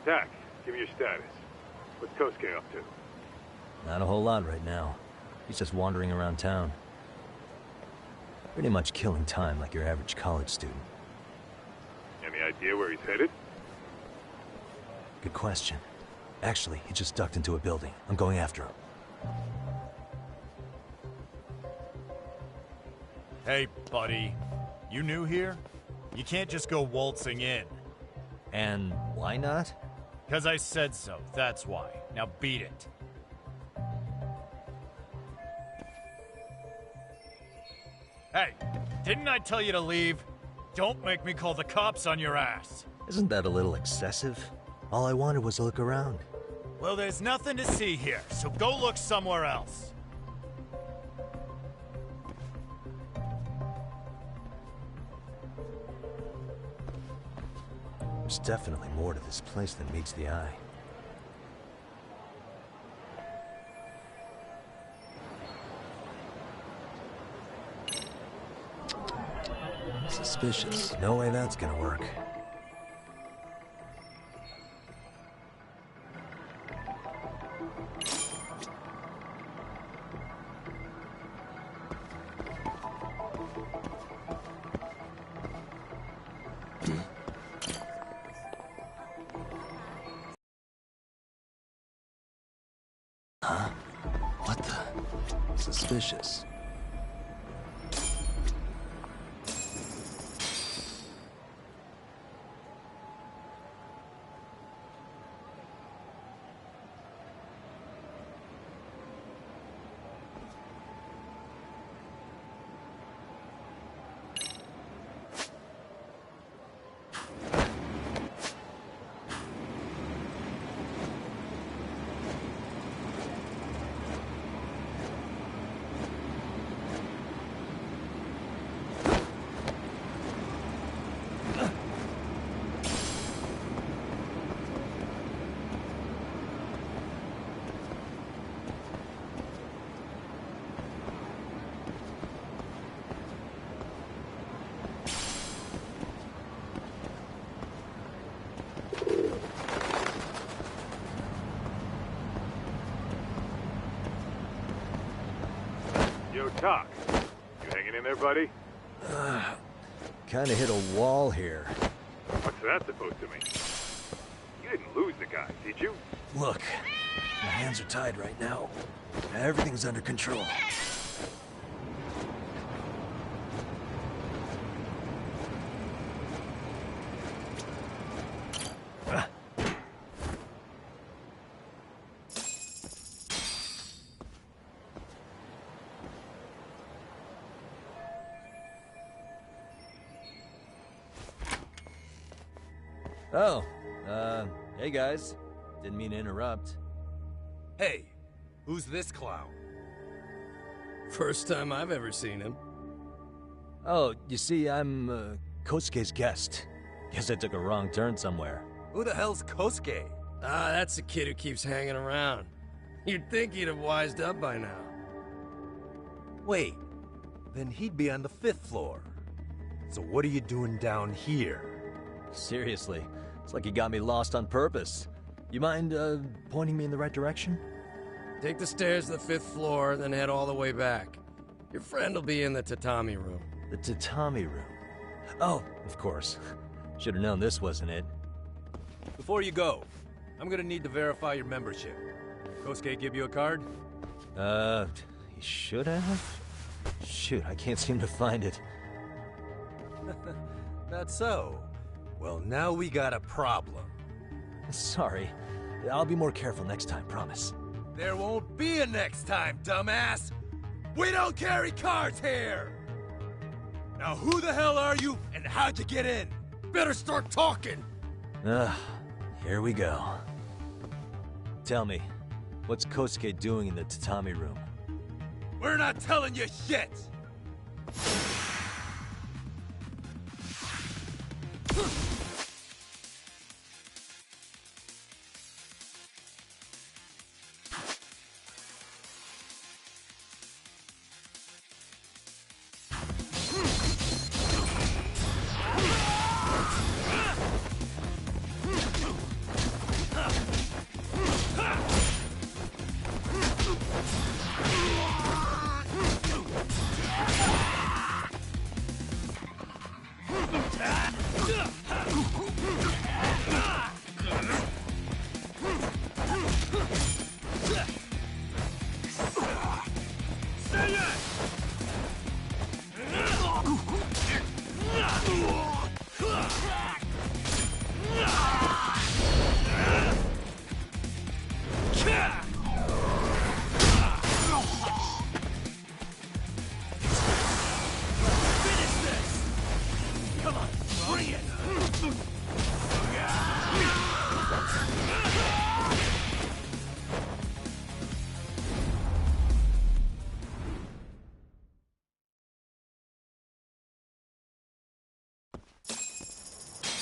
Tak, give me your status. What's Kosuke up to? Not a whole lot right now. He's just wandering around town. Pretty much killing time like your average college student. Any idea where he's headed? Good question. Actually, he just ducked into a building. I'm going after him. Hey, buddy. You new here? You can't just go waltzing in. And why not? 'Cause I said so, that's why. Now beat it. Hey, didn't I tell you to leave? Don't make me call the cops on your ass. Isn't that a little excessive? All I wanted was to look around. Well, there's nothing to see here, so go look somewhere else. There's definitely more to this place than meets the eye. Suspicious. No way that's gonna work. Huh? What the? Suspicious. Yo, Tak. You hanging in there, buddy? Kinda hit a wall here. What's that supposed to mean? You didn't lose the guy, did you? Look, my hands are tied right now. Everything's under control. Oh, hey guys. Didn't mean to interrupt. Hey, who's this clown? First time I've ever seen him. Oh, you see, I'm, Kosuke's guest. Guess I took a wrong turn somewhere. Who the hell's Kosuke? Ah, that's the kid who keeps hanging around. You'd think he'd have wised up by now. Wait, then he'd be on the 5th floor. So what are you doing down here? Seriously, it's like you got me lost on purpose. You mind, pointing me in the right direction? Take the stairs to the 5th floor, then head all the way back. Your friend will be in the tatami room. The tatami room. Oh, of course. Should have known this wasn't it. Before you go, I'm gonna need to verify your membership. Kosuke give you a card? He should have? Shoot, I can't seem to find it. That's so. Well, now we got a problem. Sorry. I'll be more careful next time, promise. There won't be a next time, dumbass! We don't carry cards here! Now who the hell are you, and how'd you get in? Better start talking! Here we go. Tell me, what's Kosuke doing in the tatami room? We're not telling you shit!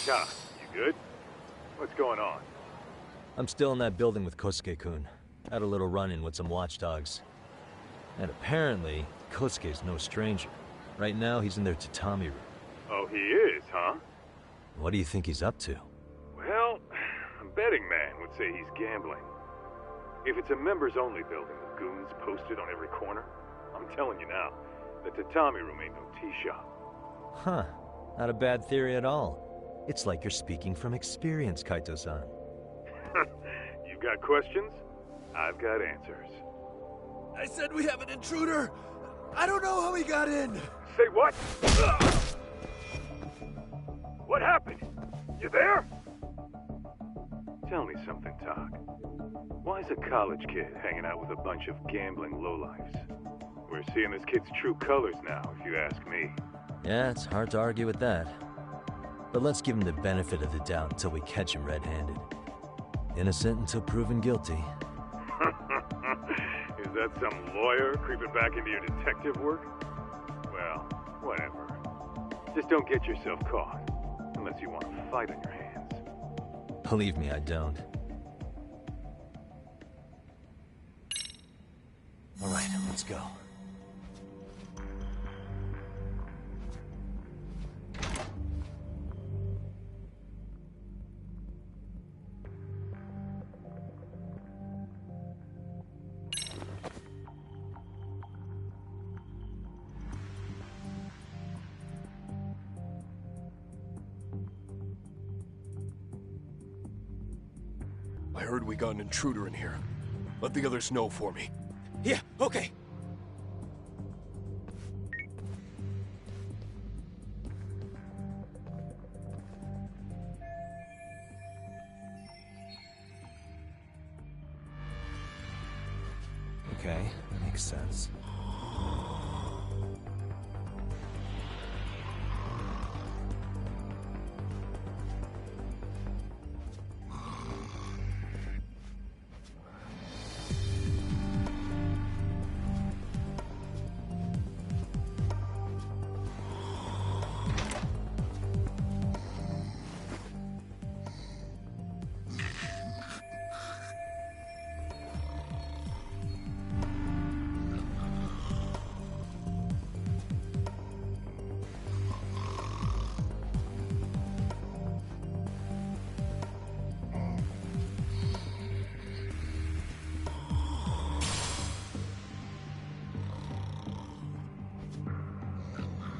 Ka, you good? What's going on? I'm still in that building with Kosuke-kun. Had a little run-in with some watchdogs. And apparently, Kosuke's no stranger. Right now, he's in their tatami room. Oh, he is, huh? What do you think he's up to? Well, a betting man would say he's gambling. If it's a members-only building with goons posted on every corner, I'm telling you now, the tatami room ain't no tea shop. Huh. Not a bad theory at all. It's like you're speaking from experience, Kaito-san. You've got questions? I've got answers. I said we have an intruder. I don't know how he got in. Say what? What happened? You there? Tell me something, Talk. Why is a college kid hanging out with a bunch of gambling lowlifes? We're seeing this kid's true colors now, if you ask me. Yeah, it's hard to argue with that. But let's give him the benefit of the doubt until we catch him red-handed. Innocent until proven guilty. Is that some lawyer creeping back into your detective work? Well, whatever. Just don't get yourself caught. Unless you want a fight on your hands. Believe me, I don't. All right, let's go. I heard we got an intruder in here. Let the others know for me. Yeah, okay. Okay, that makes sense.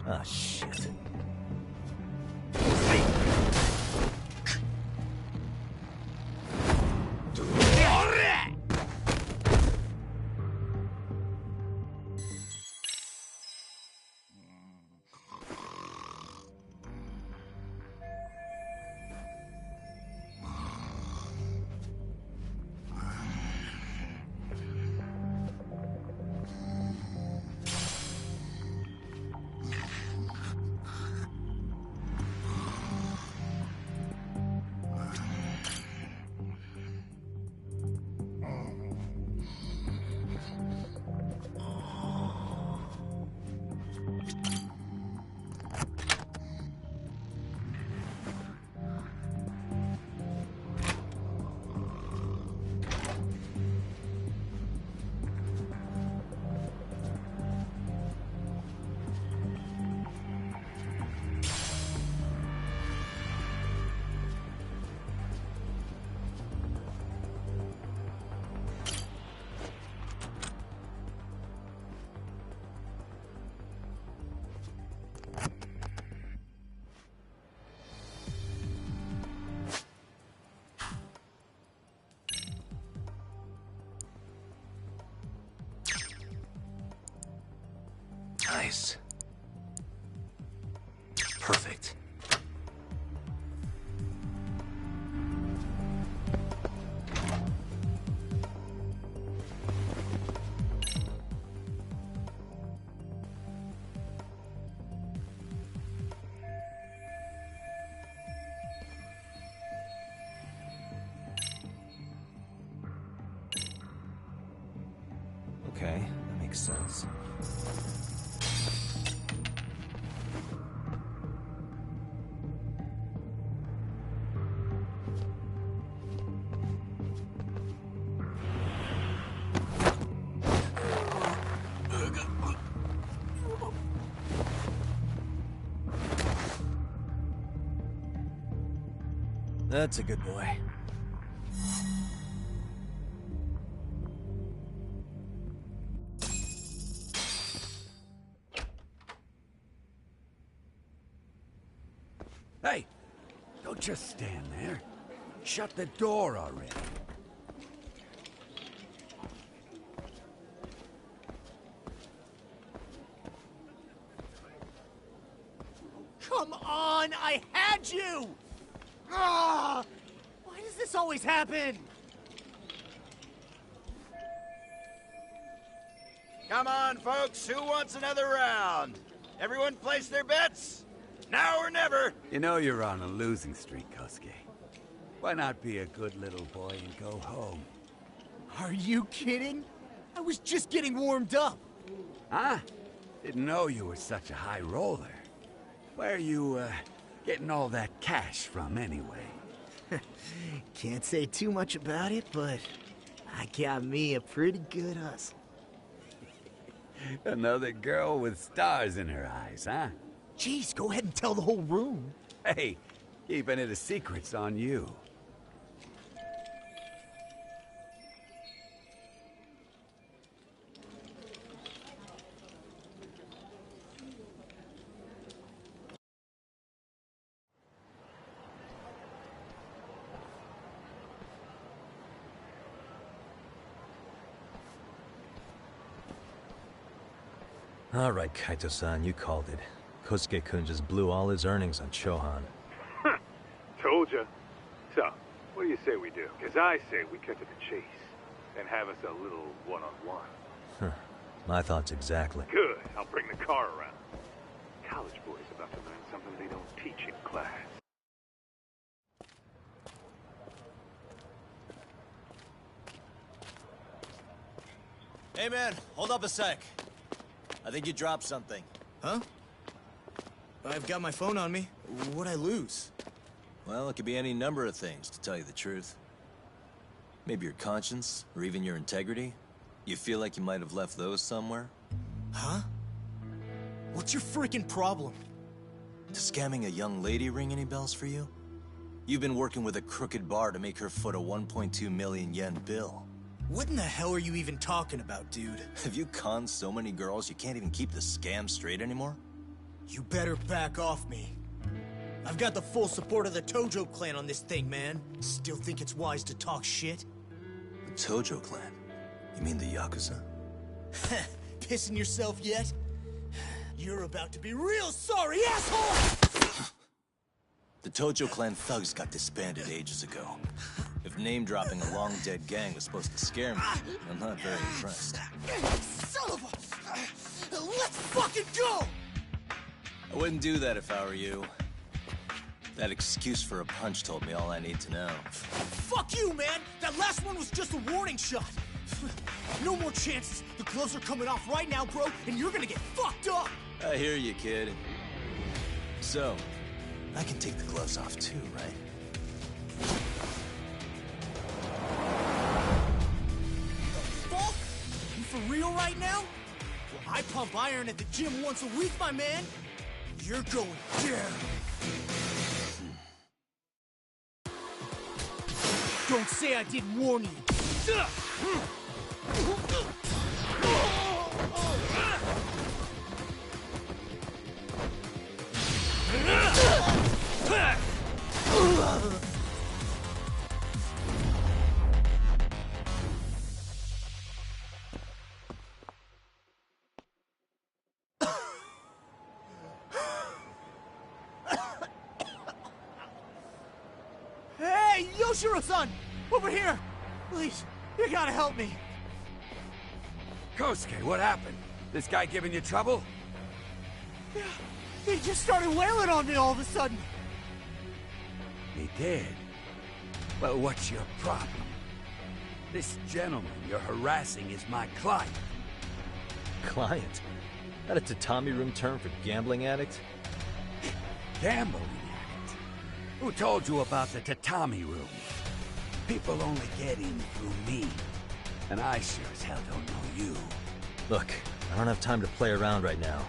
Ah, shit. Nice. Perfect. Okay, that makes sense. That's a good boy. Hey, don't just stand there. Shut the door already. Come on, I had you! Ah! Why does this always happen? Come on, folks, who wants another round? Everyone place their bets? Now or never! You know you're on a losing streak, Kosuke. Why not be a good little boy and go home? Are you kidding? I was just getting warmed up. Huh? Didn't know you were such a high roller. Where are you, getting all that cash from, anyway? Can't say too much about it, but I got me a pretty good hustle. Another girl with stars in her eyes, huh? Jeez, go ahead and tell the whole room. Hey, keeping it a secret's on you. All right, Kaito-san, you called it. Kosuke-kun just blew all his earnings on Chohan. Told ya. So, what do you say we do? Because I say we cut to the chase and have us a little one-on-one. My thoughts exactly. Good. I'll bring the car around. College boys about to learn something they don't teach in class. Hey man, hold up a sec. I think you dropped something. Huh? I've got my phone on me. What'd I lose? Well, it could be any number of things, to tell you the truth. Maybe your conscience, or even your integrity. You feel like you might have left those somewhere? Huh? What's your freaking problem? Does scamming a young lady ring any bells for you? You've been working with a crooked bar to make her foot a 1.2 million yen bill. What in the hell are you even talking about, dude? Have you conned so many girls you can't even keep the scam straight anymore? You better back off me. I've got the full support of the Tojo clan on this thing, man. Still think it's wise to talk shit? The Tojo clan? You mean the Yakuza? Pissing yourself yet? You're about to be real sorry, asshole! The Tojo clan thugs got disbanded ages ago. If name-dropping a long-dead gang was supposed to scare me, I'm not very impressed. Son of a... Let's fucking go! I wouldn't do that if I were you. That excuse for a punch told me all I need to know. Fuck you, man! That last one was just a warning shot! No more chances! The gloves are coming off right now, bro, and you're gonna get fucked up! I hear you, kid. So, I can take the gloves off too, right? Fuck? You for real right now? Well, I pump iron at the gym once a week, my man! You're going down! Don't say I didn't warn you! Hey, Yoshiro-san! Over here! Please, you gotta help me! Kosuke, what happened? This guy giving you trouble? Yeah, he just started wailing on me all of a sudden! He did? Well, what's your problem? This gentleman you're harassing is my client. Client? That a tatami room term for gambling addict? Gambling addict? Who told you about the tatami room? People only get in through me. And I sure as hell don't know you. Look, I don't have time to play around right now.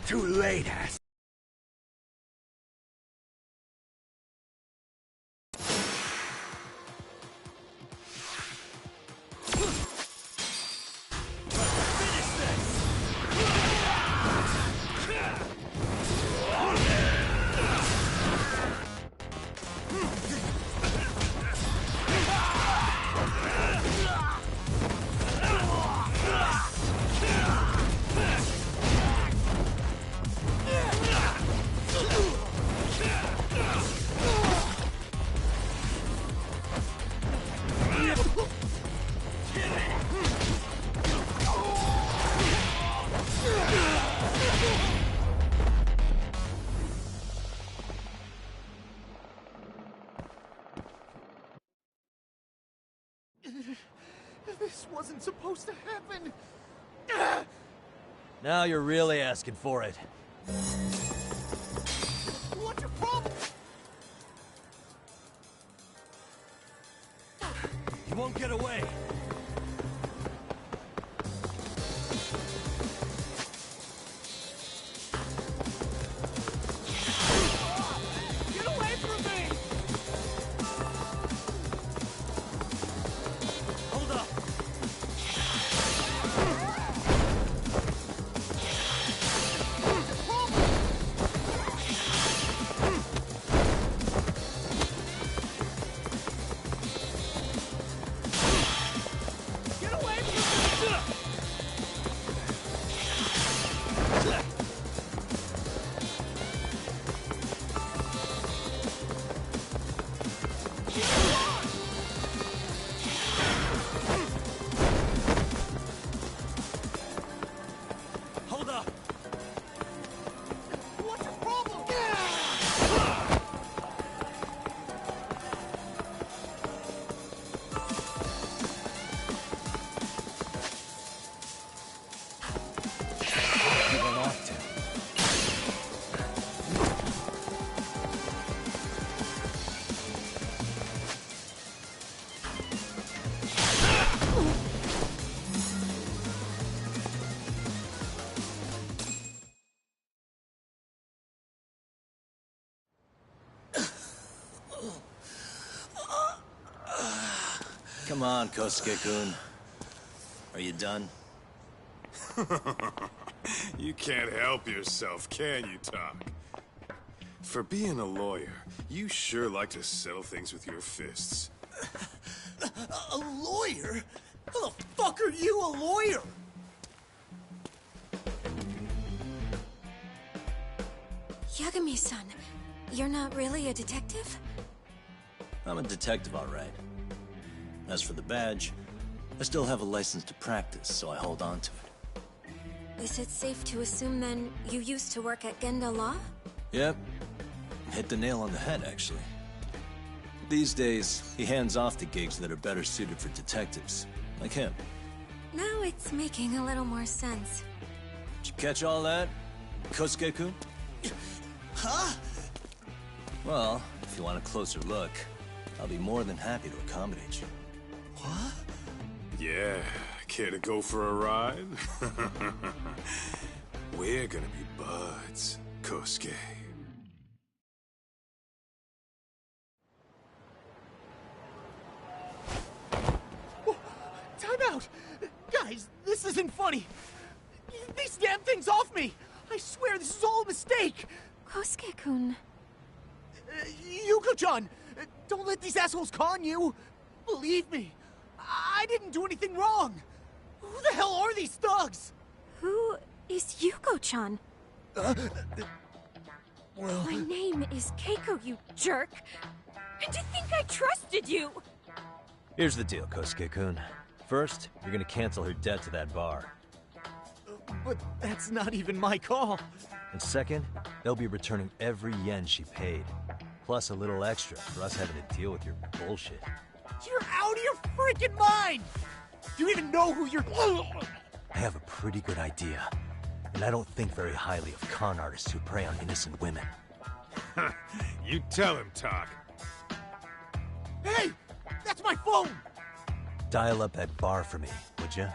Too late, ass. supposed to happen? Now you're really asking for it. What's your problem? You won't get away. Get away from me! Hold up. Get away from me! Hold up. What's your problem? You went off to. Come on, Kosuke-kun. Are you done? You can't help yourself, can you, Tak? For being a lawyer, you sure like to settle things with your fists. A lawyer? How the fuck are you a lawyer? Yagami-san, you're not really a detective? I'm a detective, all right. As for the badge, I still have a license to practice, so I hold on to it. Is it safe to assume then you used to work at Genda Law? Yep. Hit the nail on the head, actually. These days, he hands off to gigs that are better suited for detectives, like him. Now it's making a little more sense. Did you catch all that, Kosuke-kun? Huh? Well, if you want a closer look, I'll be more than happy to accommodate you. What? Yeah, care to go for a ride? We're gonna be buds, Kosuke. Time out! Guys, this isn't funny! These damn things off me! I swear this is all a mistake! Kosuke-kun. Yuko-chan! Don't let these assholes con you! Believe me, I didn't do anything wrong! Who the hell are these thugs? Who is Yuko-chan? Well... My name is Keiko, you jerk! And to think I trusted you! Here's the deal, Kosuke-kun. First, you're gonna cancel her debt to that bar. But that's not even my call. And second, they'll be returning every yen she paid. Plus a little extra for us having to deal with your bullshit. You're out of your freaking mind! Do you even know who you're... I have a pretty good idea. And I don't think very highly of con artists who prey on innocent women. You tell him, Tak. Hey! That's my phone! Dial up that bar for me, would ya?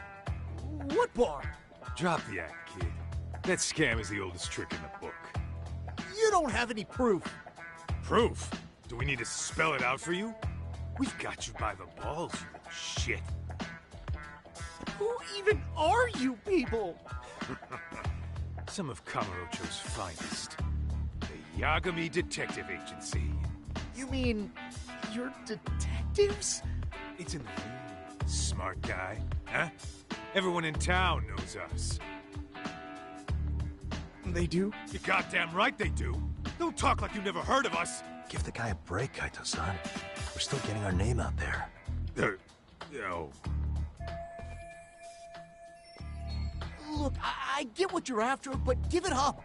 What bar? Drop the act, kid. That scam is the oldest trick in the book. You don't have any proof. Proof? Do we need to spell it out for you? We've got you by the balls, you little shit. Who even are you people? Some of Kamurocho's finest. The Yagami Detective Agency. You mean... you're detectives? It's in the name. Smart guy, huh? Everyone in town knows us. They do? You're goddamn right they do. Don't talk like you never heard of us. Give the guy a break, Kaito-san. We're still getting our name out there. Oh. Look, I get what you're after, but give it up.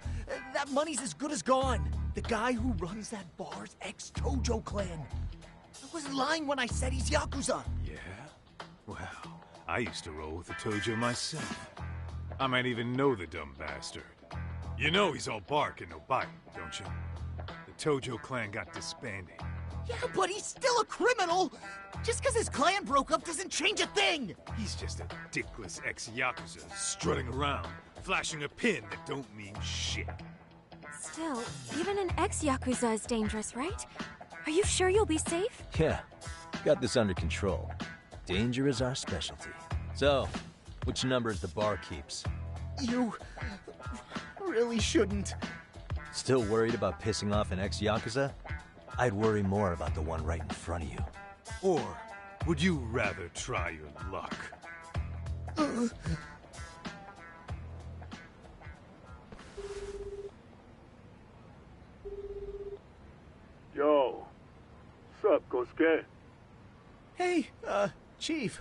That money's as good as gone. The guy who runs that bar's ex-Tojo clan. I wasn't lying when I said he's Yakuza. Yeah? Well, I used to roll with the Tojo myself. I might even know the dumb bastard. You know he's all bark and no bite, don't you? The Tojo clan got disbanded. Yeah, but he's still a criminal! Just because his clan broke up doesn't change a thing! He's just a dickless ex-Yakuza strutting around, flashing a pin that don't mean shit. Still, even an ex-Yakuza is dangerous, right? Are you sure you'll be safe? Yeah, got this under control. Danger is our specialty. So, which number is the bar keeps? You really shouldn't. Still worried about pissing off an ex-Yakuza? I'd worry more about the one right in front of you. Or would you rather try your luck? Yo, sup, Kosuke? Hey, Chief.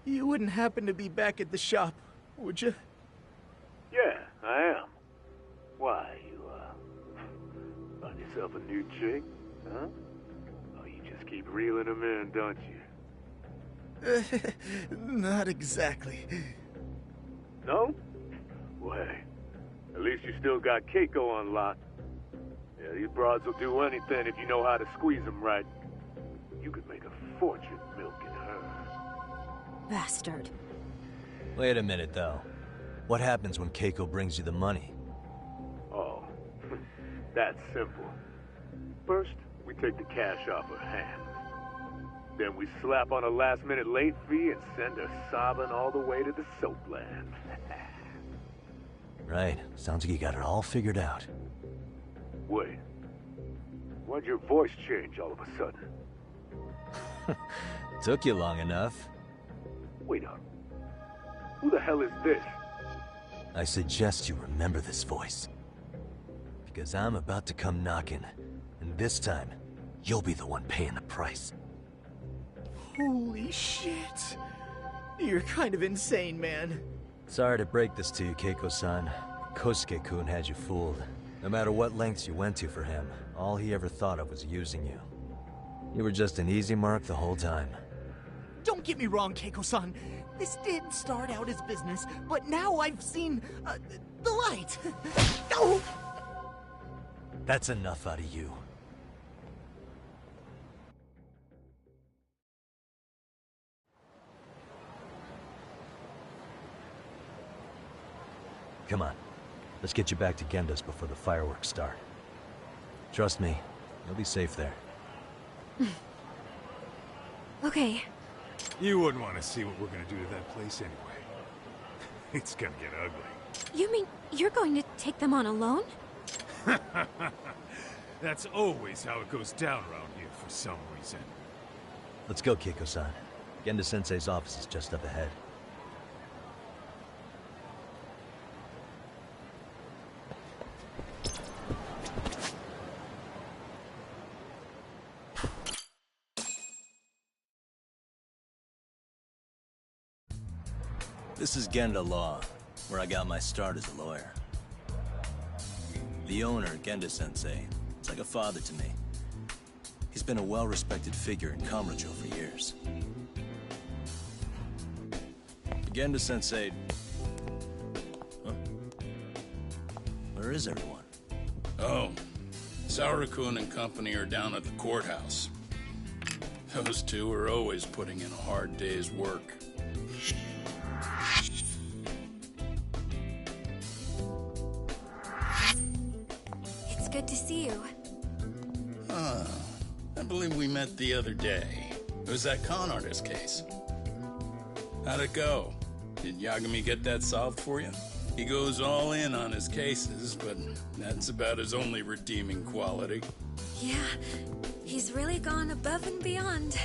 You wouldn't happen to be back at the shop, would you? Yeah, I am. Why, you, found yourself a new chick, huh? Oh, you just keep reeling them in, don't you? Not exactly. No? Well, hey, at least you still got Keiko on lock. Yeah, these broads will do anything if you know how to squeeze them right. You could make a fortune milking her. Bastard. Wait a minute, though. What happens when Keiko brings you the money? Oh, that's simple. First, we take the cash off her hand. Then we slap on a last-minute late fee and send her sobbing all the way to the soapland. Right. Sounds like you got it all figured out. Wait. Why'd your voice change all of a sudden? Took you long enough. Wait up. Who the hell is this? I suggest you remember this voice. Because I'm about to come knocking, and this time, you'll be the one paying the price. Holy shit. You're kind of insane, man. Sorry to break this to you, Keiko-san. Kosuke-kun had you fooled. No matter what lengths you went to for him, all he ever thought of was using you. You were just an easy mark the whole time. Don't get me wrong, Keiko-san. This did start out as business, but now I've seen, the light. Oh! That's enough out of you. Come on. Let's get you back to Genda's before the fireworks start. Trust me, you'll be safe there. Okay. You wouldn't want to see what we're gonna do to that place anyway. It's gonna get ugly. You mean you're going to take them on alone? That's always how it goes down around here for some reason. Let's go, Keiko-san. Genda-sensei's office is just up ahead. This is Genda Law, where I got my start as a lawyer. The owner, Genda-sensei, is like a father to me. He's been a well-respected figure in Kamurocho for years. Genda-sensei... Huh? Where is everyone? Oh, Saura-kun and company are down at the courthouse. Those two are always putting in a hard day's work. It's good to see you. I believe we met the other day. It was that con artist case. How'd it go? Did Yagami get that solved for you? He goes all in on his cases, but that's about his only redeeming quality. Yeah, he's really gone above and beyond.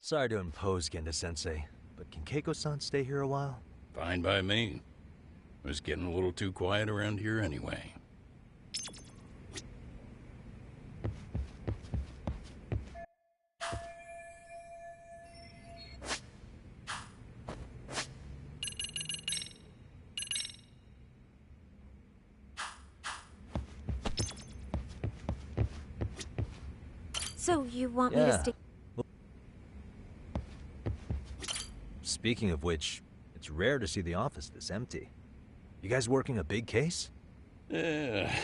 Sorry to impose, Genda-sensei, but can Keiko-san stay here a while? Fine by me. It was getting a little too quiet around here anyway. So, So you want me to Yeah. stay? Speaking of which, it's rare to see the office this empty. You guys working a big case? Yeah.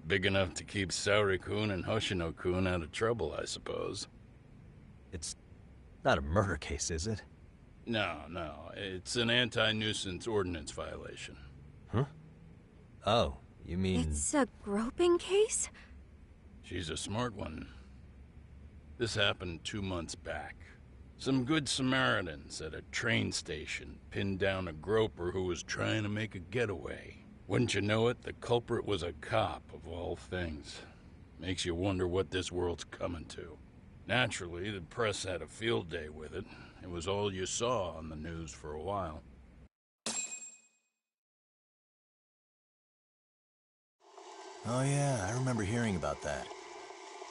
Big enough to keep Saori-kun and Hoshino-kun out of trouble, I suppose. It's not a murder case, is it? No. It's an anti-nuisance ordinance violation. Huh? Oh, you mean... It's a groping case? She's a smart one. This happened 2 months back. Some good Samaritans at a train station pinned down a groper who was trying to make a getaway. Wouldn't you know it, the culprit was a cop, of all things. Makes you wonder what this world's coming to. Naturally, the press had a field day with it. It was all you saw on the news for a while. Oh yeah, I remember hearing about that.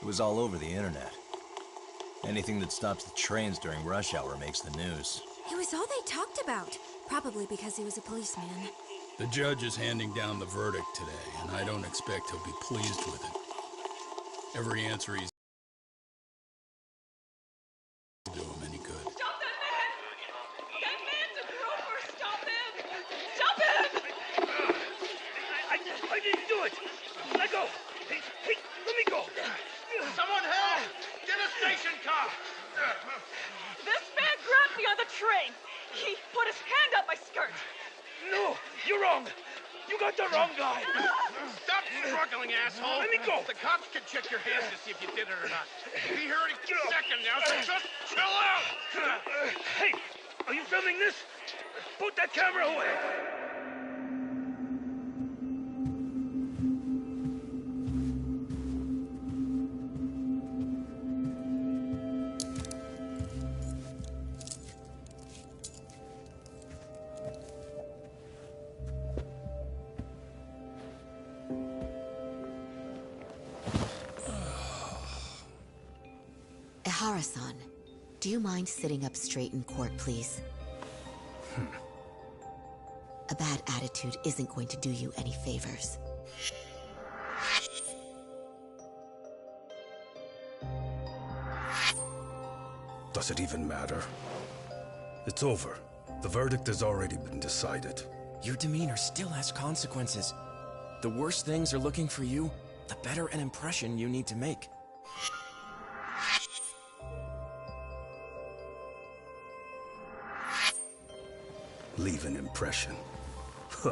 It was all over the internet. Anything that stops the trains during rush hour makes the news. It was all they talked about. Probably because he was a policeman. The judge is handing down the verdict today, and I don't expect he'll be pleased with it. Every answer he's do him any good. Stop that man! That man's a groper! Stop him! Stop him! I didn't do it! Let go! Hey, let me go! Someone help! Get a station car! This man grabbed me on the train! He put his hand up my skirt! No! You're wrong! You got the wrong guy! Stop struggling, asshole! Let me go! The cops can check your hands to see if you did it or not. Be here any second now, so just chill out! Hey! Are you filming this? Put that camera away! Ehara-san, do you mind sitting up straight in court, please? A bad attitude isn't going to do you any favors. Does it even matter? It's over. The verdict has already been decided. Your demeanor still has consequences. The worse things are looking for you, the better an impression you need to make. Leave an impression. Huh.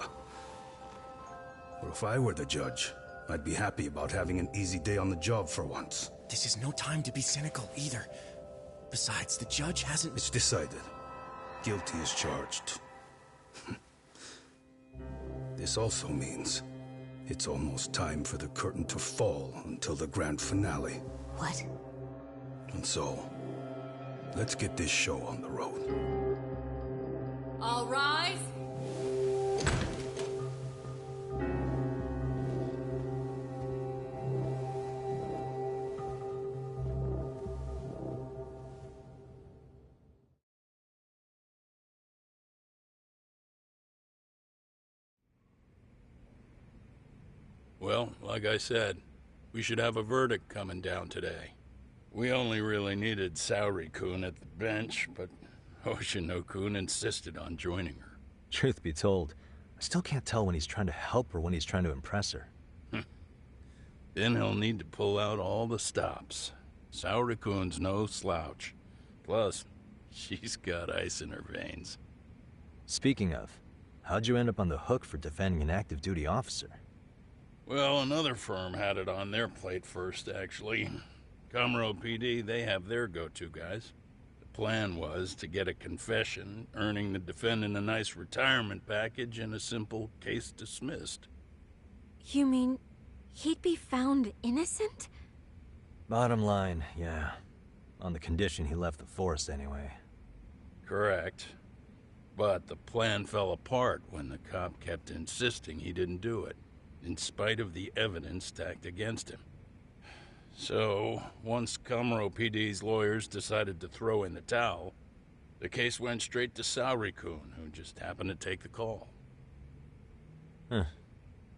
Well, if I were the judge, I'd be happy about having an easy day on the job for once. This is no time to be cynical either. Besides, the judge hasn't... It's decided. Guilty is charged. This also means it's almost time for the curtain to fall until the grand finale. What? And so, let's get this show on the road. All rise. Well, like I said, we should have a verdict coming down today. We only really needed Saori-kun at the bench, but Hoshino-kun insisted on joining her. Truth be told, I still can't tell when he's trying to help or when he's trying to impress her. Then he'll need to pull out all the stops. Saori-kun's no slouch. Plus, she's got ice in her veins. Speaking of, how'd you end up on the hook for defending an active duty officer? Well, another firm had it on their plate first, actually. Kamuro PD, they have their go-to guys. The plan was to get a confession, earning the defendant a nice retirement package and a simple case dismissed. You mean he'd be found innocent? Bottom line, yeah. On the condition he left the force anyway. Correct. But the plan fell apart when the cop kept insisting he didn't do it, in spite of the evidence stacked against him. So, once Kamuro PD's lawyers decided to throw in the towel, the case went straight to Saori-kun, who just happened to take the call. Huh.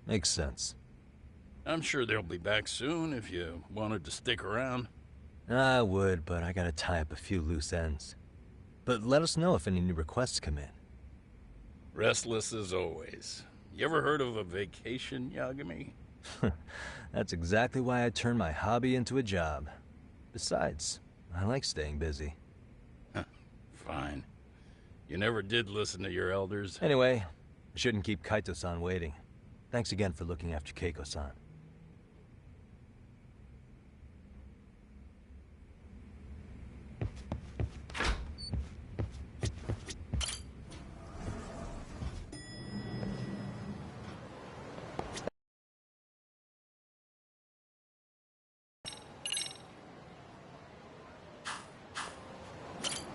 Makes sense. I'm sure they'll be back soon if you wanted to stick around. I would, but I gotta tie up a few loose ends. But let us know if any new requests come in. Restless as always. You ever heard of a vacation, Yagami? That's exactly why I turned my hobby into a job. Besides, I like staying busy. Fine. You never did listen to your elders. Anyway, I shouldn't keep Kaito-san waiting. Thanks again for looking after Keiko-san.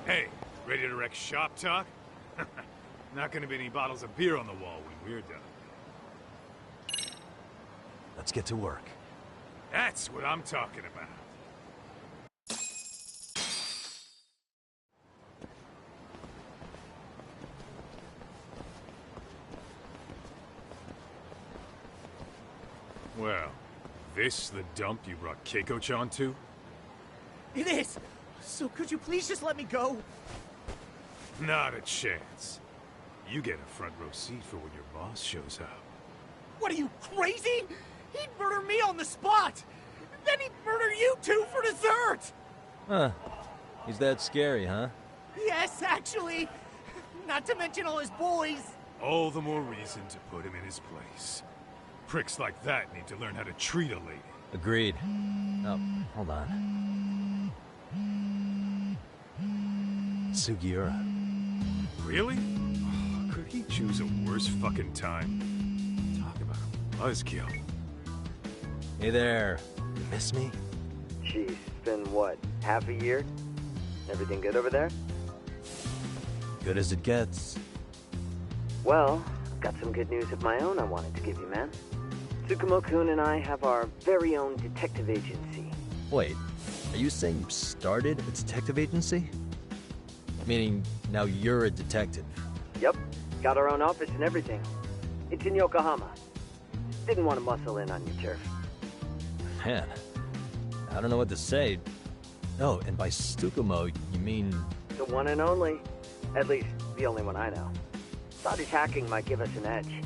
Hey, ready to wreck shop talk? Not gonna be any bottles of beer on the wall when we're done. Let's get to work. That's what I'm talking about. Well, this the dump you brought Keiko-chan to? It is! So could you please just let me go? Not a chance. You get a front row seat for when your boss shows up. What are you, crazy? He'd murder me on the spot! Then he'd murder you two for dessert! Huh. He's that scary, huh? Yes, actually. Not to mention all his boys. All the more reason to put him in his place. Pricks like that need to learn how to treat a lady. Agreed. Oh, hold on. Sugiura. Really? Oh, could he choose a worse fucking time? Talk about a buzzkill. Hey there. You miss me? Geez, it's been what, half a year? Everything good over there? Good as it gets. Well, I've got some good news of my own I wanted to give you, man. Tsukumo-kun and I have our very own detective agency. Wait, are you saying you started a detective agency? Meaning, now you're a detective? Yep, got our own office and everything. It's in Yokohama. Didn't want to muscle in on your turf. Man, I don't know what to say. Oh, and by Tsukumo, you mean... The one and only. At least, the only one I know. Thought his hacking might give us an edge.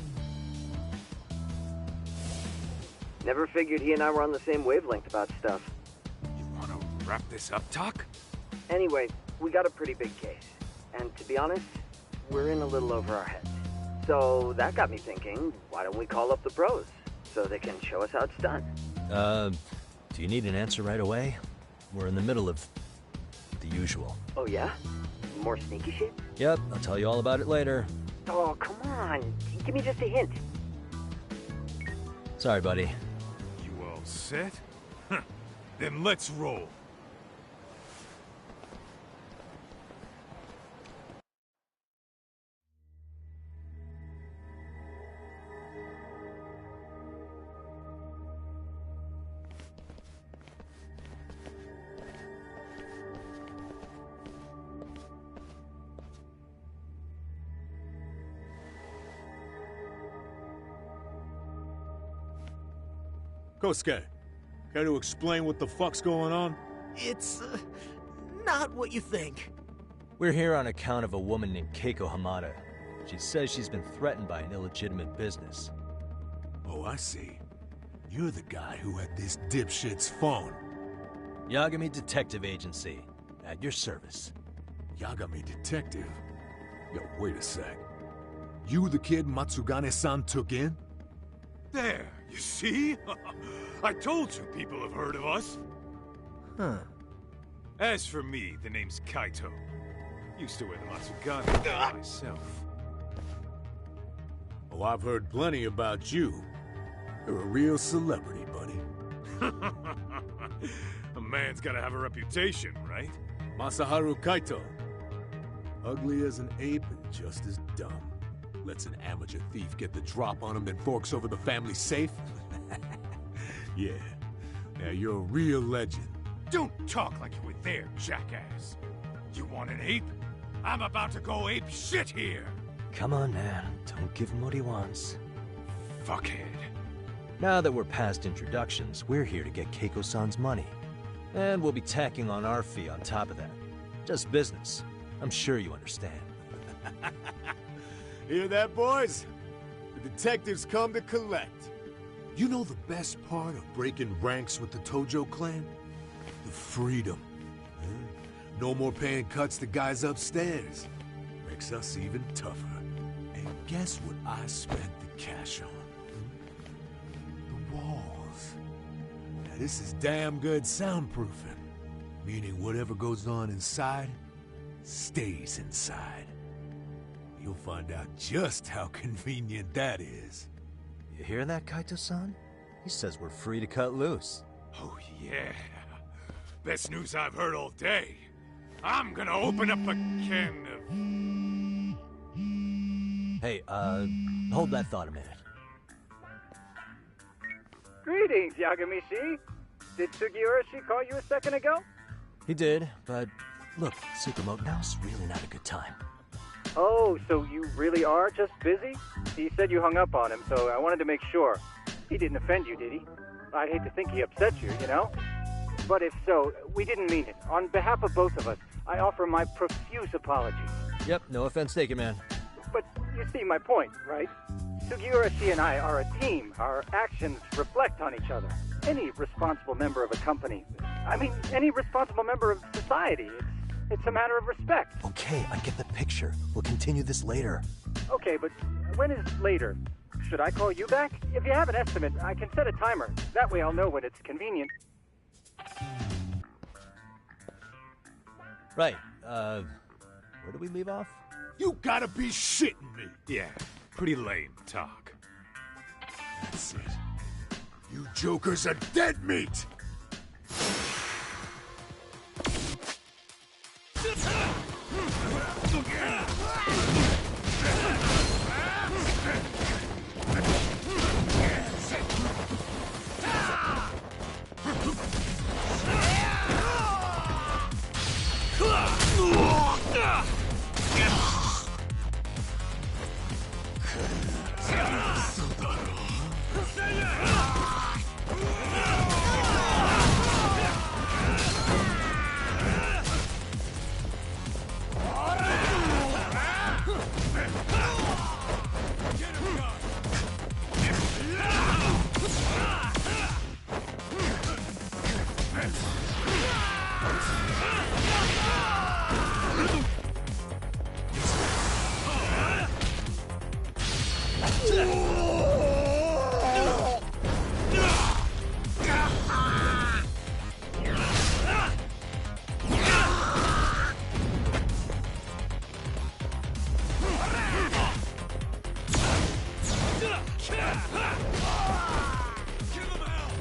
Never figured he and I were on the same wavelength about stuff. You wanna wrap this up, Talk? Anyway, we got a pretty big case. And to be honest, we're in a little over our heads. So that got me thinking, why don't we call up the pros? So they can show us how it's done. Do you need an answer right away? We're in the middle of the usual. Oh yeah? More sneaky shit? Yep, I'll tell you all about it later. Oh, come on. Give me just a hint. Sorry, buddy. You all set? Then let's roll. Kosuke, care to explain what the fuck's going on? It's, not what you think. We're here on account of a woman named Keiko Hamada. She says she's been threatened by an illegitimate business. Oh, I see. You're the guy who had this dipshit's phone. Yagami Detective Agency. At your service. Yagami Detective? Yo, wait a sec. You the kid Matsugane-san took in? There, you see? I told you people have heard of us. Huh. As for me, the name's Kaito. Used to wear the Matsugane myself. Oh, I've heard plenty about you. You're a real celebrity, buddy. A man's gotta have a reputation, right? Masaharu Kaito. Ugly as an ape and just as dumb. Lets an amateur thief get the drop on him, then forks over the family safe? Yeah. Now you're a real legend. Don't talk like you were there, jackass. You want an ape? I'm about to go ape shit here. Come on, man. Don't give him what he wants. Fuckhead. Now that we're past introductions, we're here to get Keiko-san's money. And we'll be tacking on our fee on top of that. Just business. I'm sure you understand. Hear that, boys? The detectives come to collect. You know the best part of breaking ranks with the Tojo clan? The freedom. No more paying cuts to guys upstairs. Makes us even tougher. And guess what I spent the cash on? The walls. Now this is damn good soundproofing. Meaning whatever goes on inside, stays inside. You'll find out just how convenient that is. You hear that, Kaito-san? He says we're free to cut loose. Oh, yeah. Best news I've heard all day. I'm gonna open up a can of... Hey, hold that thought a minute. Greetings, Yagami-shi. Did Sugiura-shi call you a second ago? He did, but look, Tsukumo, now's really not a good time. Oh, so you really are just busy? He said you hung up on him, so I wanted to make sure. He didn't offend you, did he? I'd hate to think he upset you, you know? But if so, we didn't mean it. On behalf of both of us, I offer my profuse apologies. Yep, no offense taken, man. But you see my point, right? Sugiura-shi and I are a team. Our actions reflect on each other. Any responsible member of a company, I mean, any responsible member of society, it's a matter of respect. Okay, I get the picture. We'll continue this later. Okay, but when is later? Should I call you back? If you have an estimate, I can set a timer. That way I'll know when it's convenient. Right, where do we leave off? You gotta be shitting me! Yeah, pretty lame talk. That's it. You jokers are dead meat!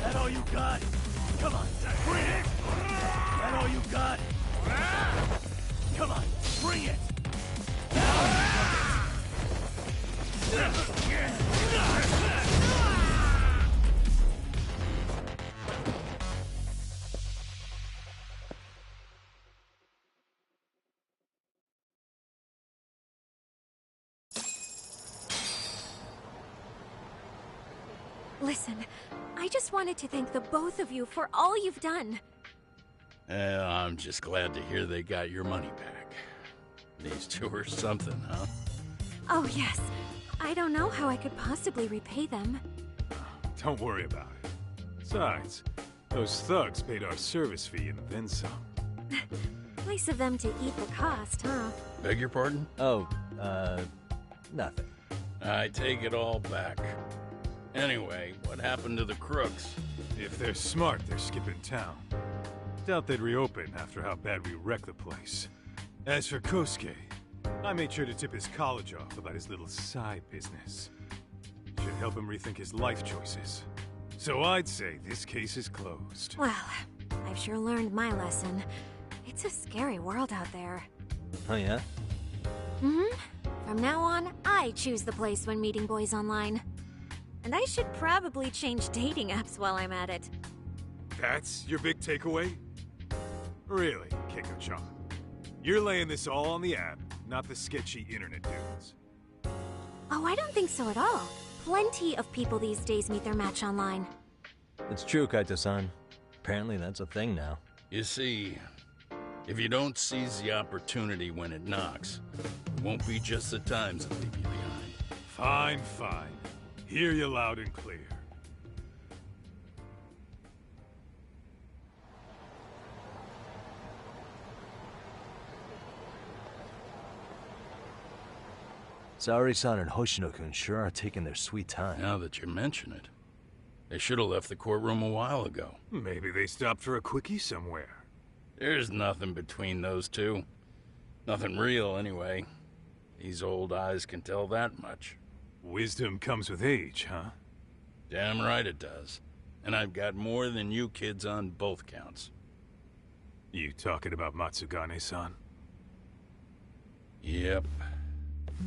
That all you got? Come on, bring it! That all you got? Come on, bring it! Listen, I just wanted to thank the both of you for all you've done. I'm just glad to hear they got your money back. These two are something, huh? Oh, yes. I don't know how I could possibly repay them. Don't worry about it. Besides, those thugs paid our service fee and then some. Nice of them to eat the cost, huh? Beg your pardon? Oh, nothing. I take it all back. Anyway, what happened to the crooks? If they're smart, they're skipping town. Doubt they'd reopen after how bad we wrecked the place. As for Kosuke, I made sure to tip his college off about his little side business. Should help him rethink his life choices. So I'd say this case is closed. Well, I've sure learned my lesson. It's a scary world out there. Oh, yeah? Mm-hmm. From now on, I choose the place when meeting boys online. And I should probably change dating apps while I'm at it. That's your big takeaway? Really, Keiko-chan? You're laying this all on the app, not the sketchy internet dudes. Oh, I don't think so at all. Plenty of people these days meet their match online. It's true, Kaito-san. Apparently that's a thing now. You see, if you don't seize the opportunity when it knocks, it won't be just the times that leave you behind. Fine, fine. Hear you loud and clear. Saori-san and Hoshino-kun sure are taking their sweet time. Now that you mention it, they should have left the courtroom a while ago. Maybe they stopped for a quickie somewhere. There's nothing between those two. Nothing real, anyway. These old eyes can tell that much. Wisdom comes with age, huh? Damn right it does. And I've got more than you kids on both counts. You talking about Matsugane-san? Yep.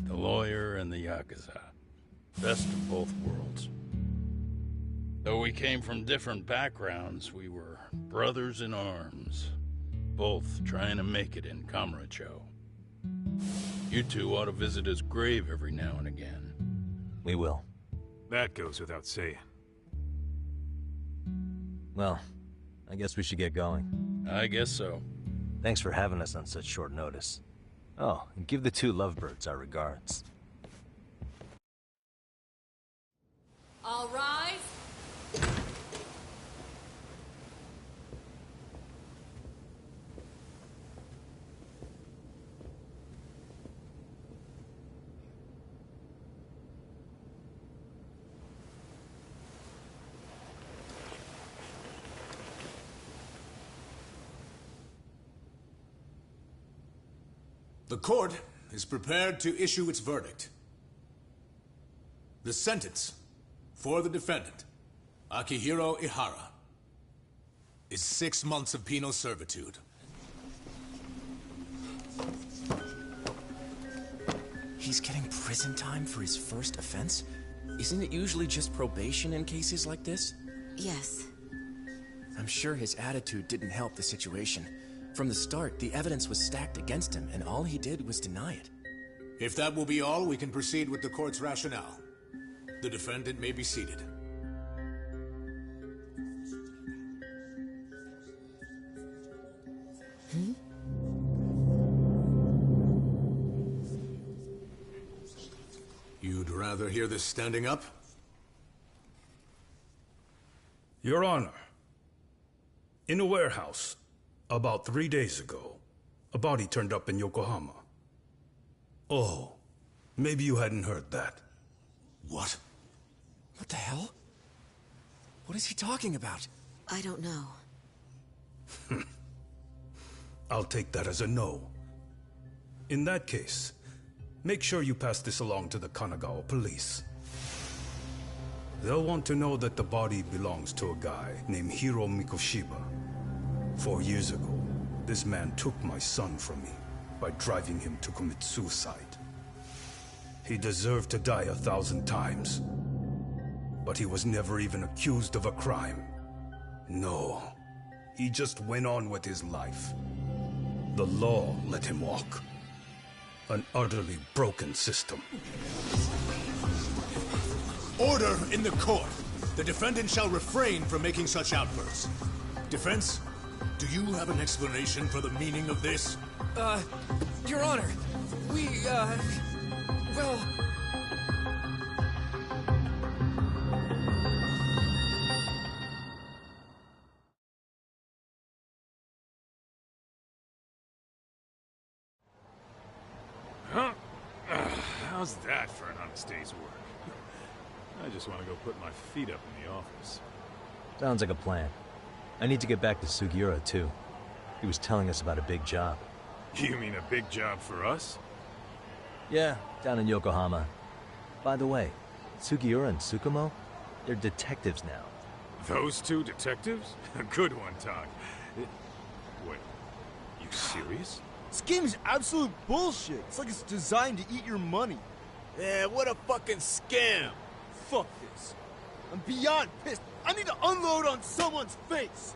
The lawyer and the Yakuza. Best of both worlds. Though we came from different backgrounds, we were brothers in arms. Both trying to make it in Kamurocho. You two ought to visit his grave every now and again. We will. That goes without saying. Well, I guess we should get going. I guess so. Thanks for having us on such short notice. Oh, and give the two lovebirds our regards. All rise. The court is prepared to issue its verdict. The sentence for the defendant, Akihiro Ihara, is 6 months of penal servitude. He's getting prison time for his first offense? Isn't it usually just probation in cases like this? Yes. I'm sure his attitude didn't help the situation. From the start, the evidence was stacked against him, and all he did was deny it. If that will be all, we can proceed with the court's rationale. The defendant may be seated. You'd rather hear this standing up? Your Honor, in a warehouse, about 3 days ago, a body turned up in Yokohama. Oh, maybe you hadn't heard that. What? What the hell? What is he talking about? I don't know. I'll take that as a no. In that case, make sure you pass this along to the Kanagawa police. They'll want to know that the body belongs to a guy named Hiro Mikoshiba. 4 years ago, this man took my son from me by driving him to commit suicide. He deserved to die 1,000 times, but he was never even accused of a crime. No, he just went on with his life. The law let him walk. An utterly broken system. Order in the court! The defendant shall refrain from making such outbursts. Defense, do you have an explanation for the meaning of this? Your Honor, well... Huh? How's that for an honest day's work? I just want to go put my feet up in the office. Sounds like a plan. I need to get back to Sugiura, too. He was telling us about a big job. You mean a big job for us? Yeah, down in Yokohama. By the way, Sugiura and Tsukumo, they're detectives now. Those two detectives? A good one, Todd. Wait, you serious? This game is absolute bullshit. It's like it's designed to eat your money. Yeah, what a fucking scam. Fuck this. I'm beyond pissed. I need to unload on someone's face.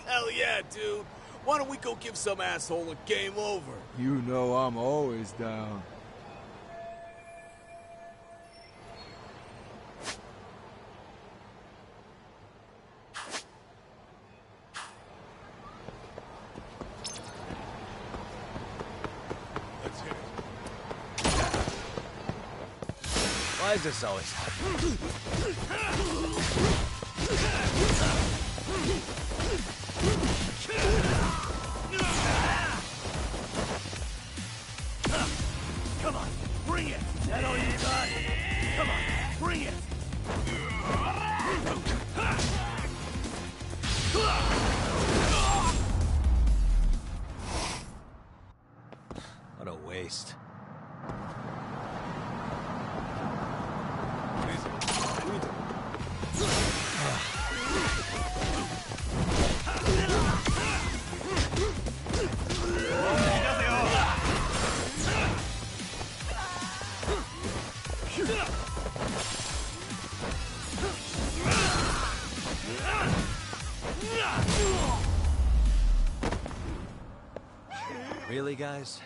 Hell yeah, dude. Why don't we go give some asshole a game over? You know I'm always down. Why is this always happening? Come on, bring it! That all you got? Come on, bring it! What a waste. Really, guys?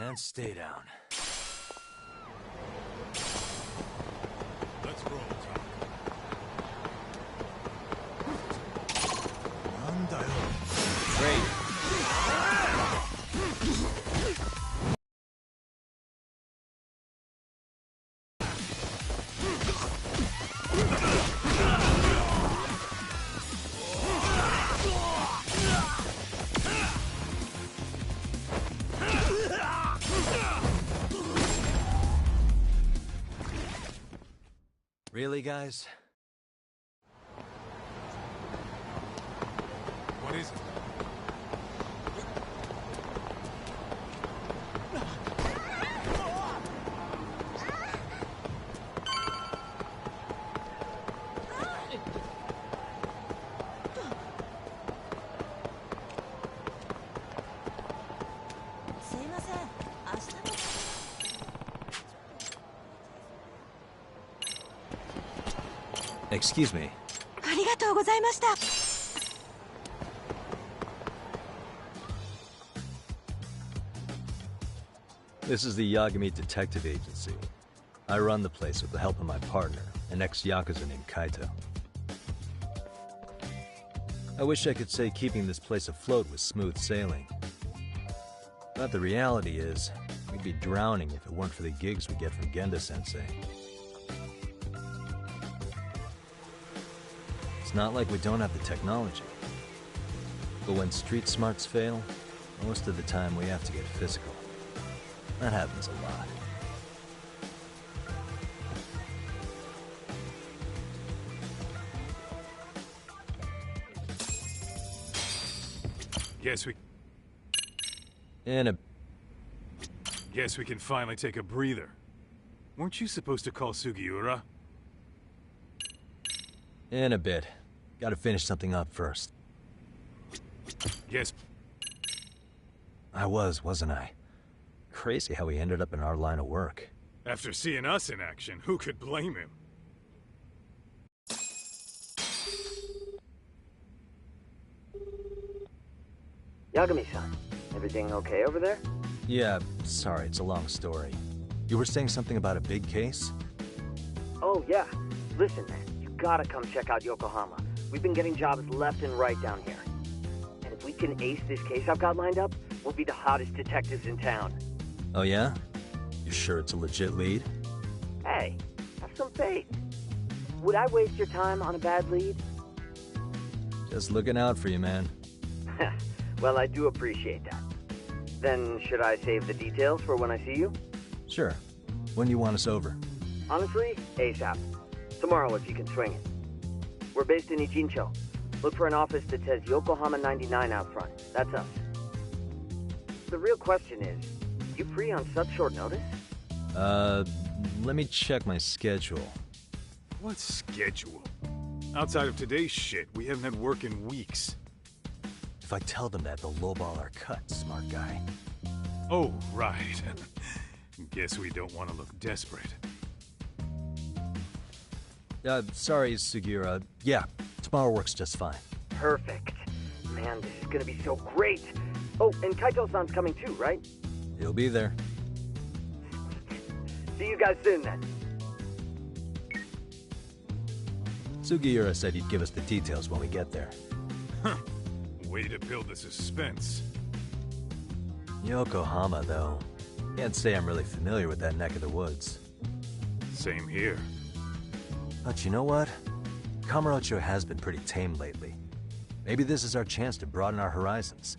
And stay down. Let's roll, Tom. Great. Really, guys? What is it? Excuse me. ありがとうございました。 This is the Yagami Detective Agency. I run the place with the help of my partner, an ex-Yakuza named Kaito. I wish I could say keeping this place afloat was smooth sailing. But the reality is, we'd be drowning if it weren't for the gigs we get from Genda-sensei. It's not like we don't have the technology. But when street smarts fail, most of the time we have to get physical. That happens a lot. Guess we can finally take a breather. Weren't you supposed to call Sugiura? In a bit. Gotta finish something up first. Yes. I wasn't I? Crazy how he ended up in our line of work. After seeing us in action, who could blame him? Yagami-san, everything okay over there? Yeah, sorry, it's a long story. You were saying something about a big case? Oh, yeah. Listen, man, you gotta come check out Yokohama. We've been getting jobs left and right down here. And if we can ace this case I've got lined up, we'll be the hottest detectives in town. Oh yeah? You sure it's a legit lead? Hey, have some faith. Would I waste your time on a bad lead? Just looking out for you, man. Well, I do appreciate that. Then, should I save the details for when I see you? Sure. When do you want us over? Honestly, ASAP. Tomorrow if you can swing it. We're based in Ijincho. Look for an office that says Yokohama 99 out front. That's us. The real question is, you free on such short notice? Let me check my schedule. What schedule? Outside of today's shit, we haven't had work in weeks. If I tell them that, they'll lowball our cut, smart guy. Oh, right. Guess we don't want to look desperate. Sorry, Sugiura. Yeah, tomorrow works just fine. Perfect. Man, this is gonna be so great. Oh, and Kaito-san's coming too, right? He'll be there. See you guys soon then. Sugiura said he'd give us the details when we get there. Huh. Way to build the suspense. Yokohama, though. Can't say I'm really familiar with that neck of the woods. Same here. But you know what? Kamurocho has been pretty tame lately. Maybe this is our chance to broaden our horizons.